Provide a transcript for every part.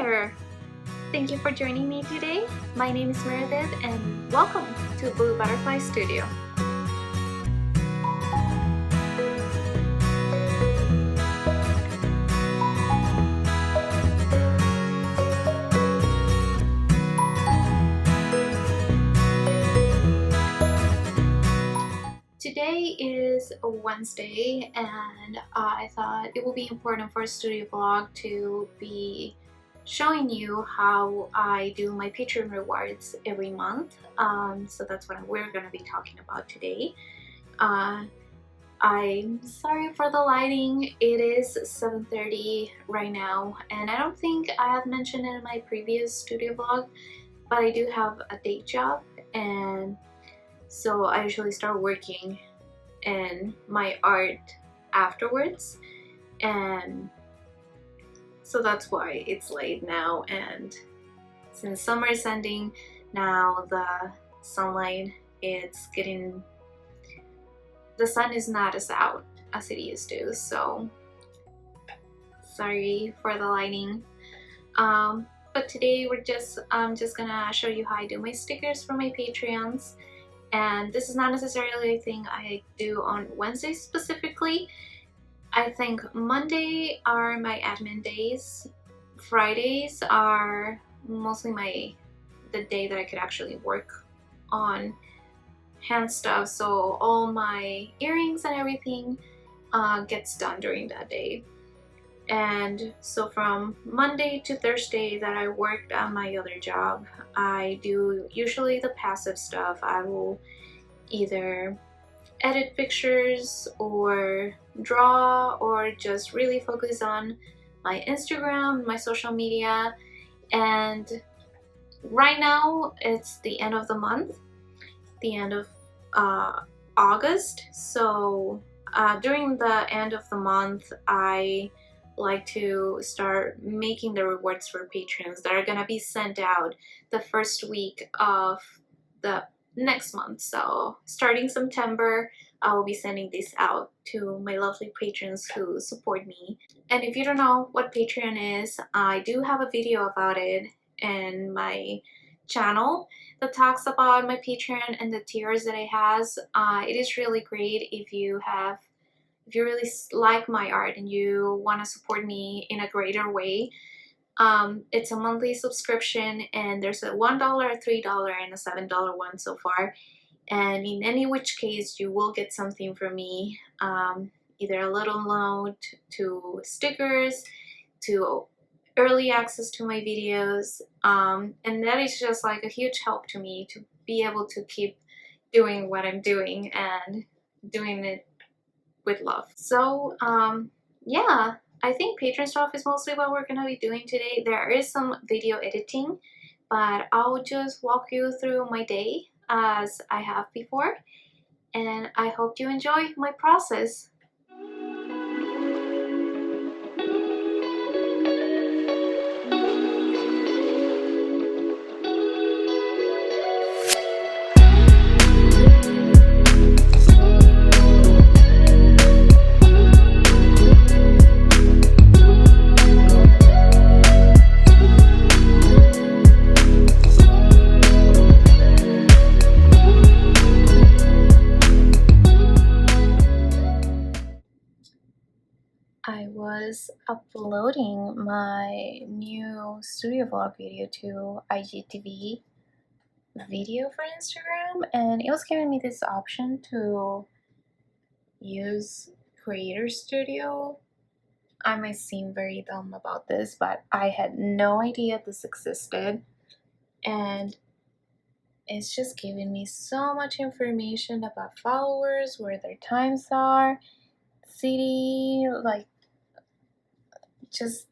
there! Thank you for joining me today. My name is Meredith and welcome to Blue Butterfly Studio. Today is a Wednesday and I thought it would be important for a studio vlog to be showing you how I do my Patreon rewards every month. So that's what we're going to be talking about today. I'm sorry for the lighting. It is 7:30 right now and I don't think I have mentioned it in my previous studio vlog, but I do have a day job, and so I usually start working in my art afterwards, and so that's why it's late now. And since summer is ending now, the sunlight, the sun is not as out as it used to, so sorry for the lighting. But today I'm just gonna show you how I do my stickers for my Patreons. And this is not necessarily a thing I do on Wednesdays specifically. I think Monday are my admin days. Fridays are mostly the day that I could actually work on hand stuff. So all my earrings and everything gets done during that day. And so from Monday to Thursday that I worked on my other job, I do usually the passive stuff. I will either edit pictures or draw or just really focus on my Instagram, my social media. And right now it's the end of the month, the end of August. So during the end of the month, I like to start making the rewards for patrons that are gonna be sent out the first week of the next month. So starting September, I will be sending this out to my lovely patrons who support me. And if you don't know what Patreon is, I do have a video about it in my channel that talks about my Patreon and the tiers that it has. It is really great if you really like my art and you want to support me in a greater way. It's a monthly subscription, and there's a $1, a $3, and a $7 one so far. And in any which case, you will get something from me, either a little note, to stickers, to early access to my videos, and that is just like a huge help to me to be able to keep doing what I'm doing and doing it with love. So yeah, I think Patreon stuff is mostly what we're gonna be doing today. There is some video editing, but I'll just walk you through my day as I have before, and I hope you enjoy my process. I was uploading my new studio vlog video to IGTV video for Instagram, and it was giving me this option to use Creator Studio. I might seem very dumb about this, but I had no idea this existed, and it's just giving me so much information about followers, where their times are, city, like just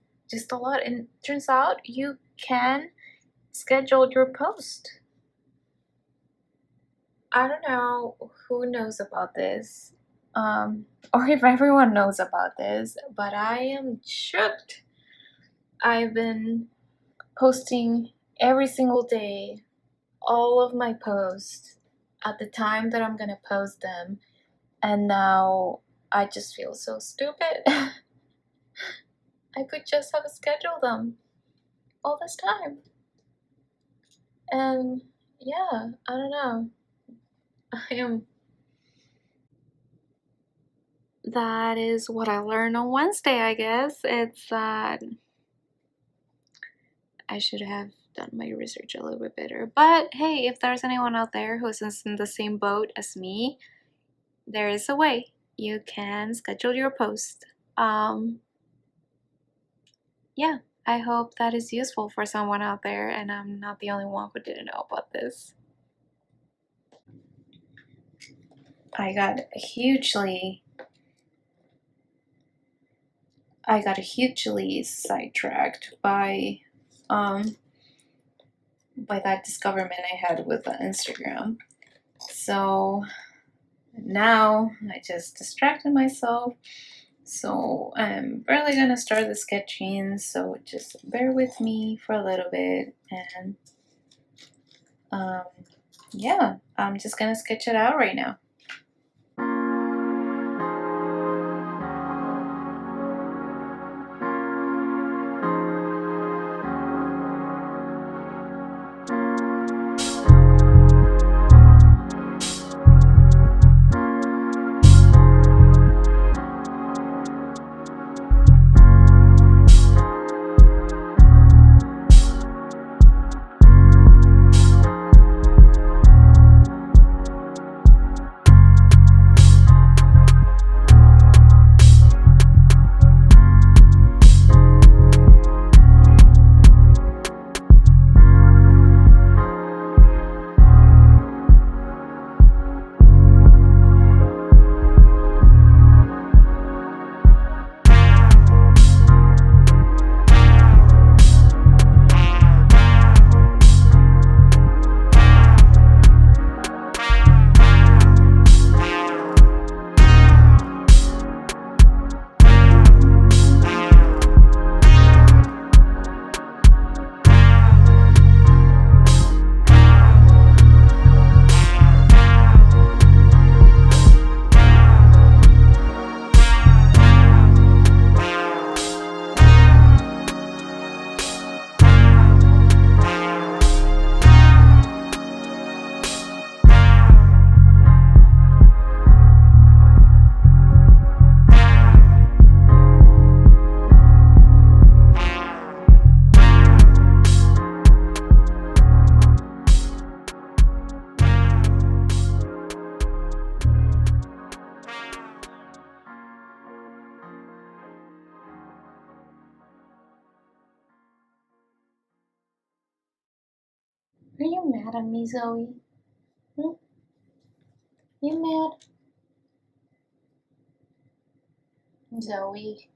a lot. And turns out you can schedule your post. I don't know who knows about this, or if everyone knows about this, but I am shocked. I've been posting every single day, all of my posts at the time that I'm gonna post them, and now I just feel so stupid. I could just have scheduled them. all this time. And yeah, I don't know. I am. That is what I learned on Wednesday, I guess. It's that I should have done my research a little bit better. But hey, if there's anyone out there who's in the same boat as me, there is a way. You can schedule your post. Yeah, I hope that is useful for someone out there, and I'm not the only one who didn't know about this. I got hugely sidetracked um by that discoverment I had with Instagram. So now I just distracted myself. So I'm barely gonna start the sketching, so just bear with me for a little bit, and um yeah, I'm just gonna sketch it out right now. Are you mad at me, Zoe? Hmm? You mad? Zoe.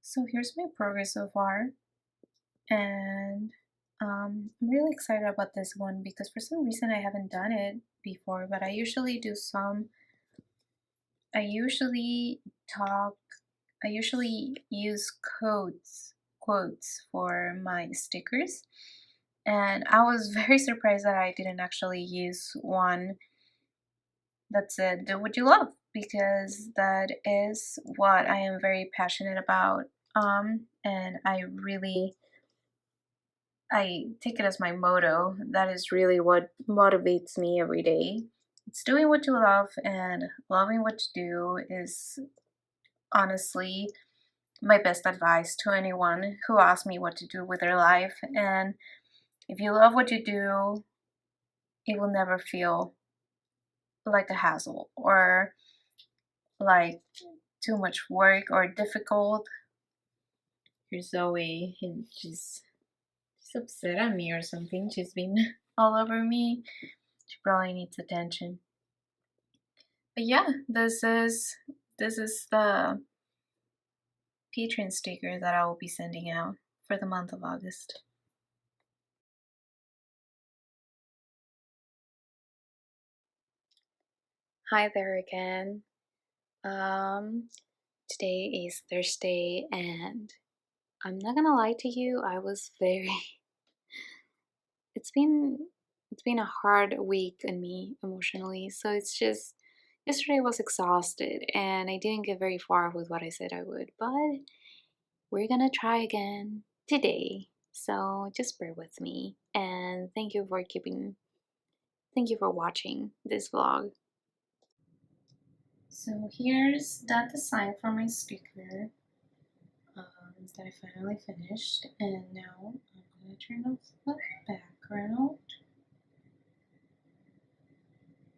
So here's my progress so far, and I'm really excited about this one because for some reason I haven't done it before, but I usually do some. I usually talk, I usually use quotes for my stickers, and I was very surprised that I didn't actually use one that said, "Do what you love," because that is what I am very passionate about. And I really I take it as my motto. That is really what motivates me every day. It's doing what you love, and loving what you do is honestly my best advice to anyone who asks me what to do with their life. And if you love what you do, it will never feel like a hassle or like too much work or difficult. Here's Zoe, and she's upset at me or something. She's been all over me. She probably needs attention. But yeah, this is the Patreon sticker that I will be sending out for the month of August. Hi there again. Today is Thursday, and I'm not gonna lie to you, I was very it's been a hard week on me emotionally. So it's just yesterday I was exhausted and I didn't get very far with what I said I would, but we're gonna try again today. So just bear with me, and thank you for watching this vlog. So here's that design for my sticker that I finally finished, and now I'm gonna turn off the background.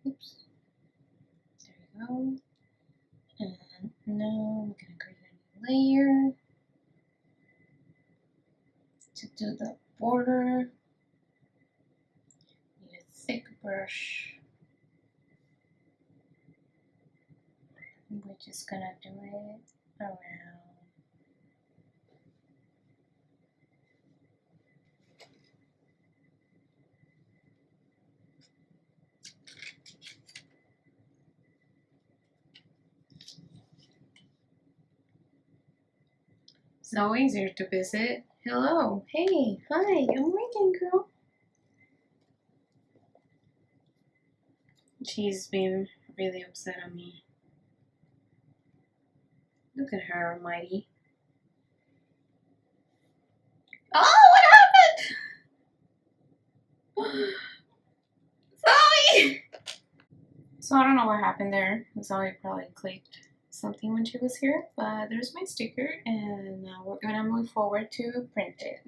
Oops, there we go. And now I'm gonna create a new layer to do the border. Need a thick brush. We're just gonna do it around. Zoe's here to visit. Hello. Hey. Hi. I'm working, girl. She's been really upset at me. Look at her, Almighty. Oh, what happened? Zoe! So I don't know what happened there. Zoe probably clicked something when she was here, but there's my sticker, and now we're gonna move forward to print it.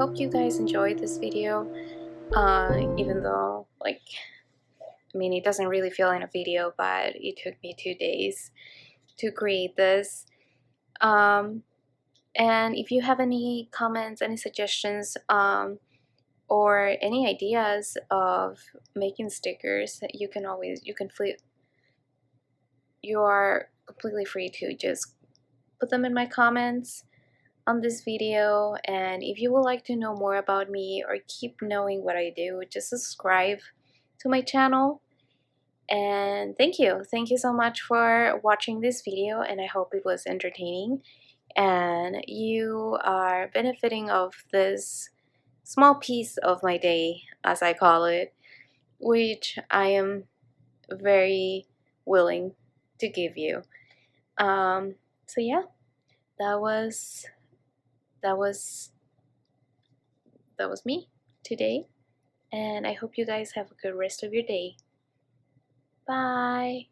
hope you guys enjoyed this video, even though, like, I mean, it doesn't really feel in a video, but it took me 2 days to create this. And if you have any comments, any suggestions, or any ideas of making stickers, you are completely free to just put them in my comments on this video. And if you would like to know more about me or keep knowing what I do, just subscribe to my channel. And thank you so much for watching this video, and I hope it was entertaining and you are benefiting of this small piece of my day, as I call it, which I am very willing to give you. So yeah, that was me today, and I hope you guys have a good rest of your day. Bye.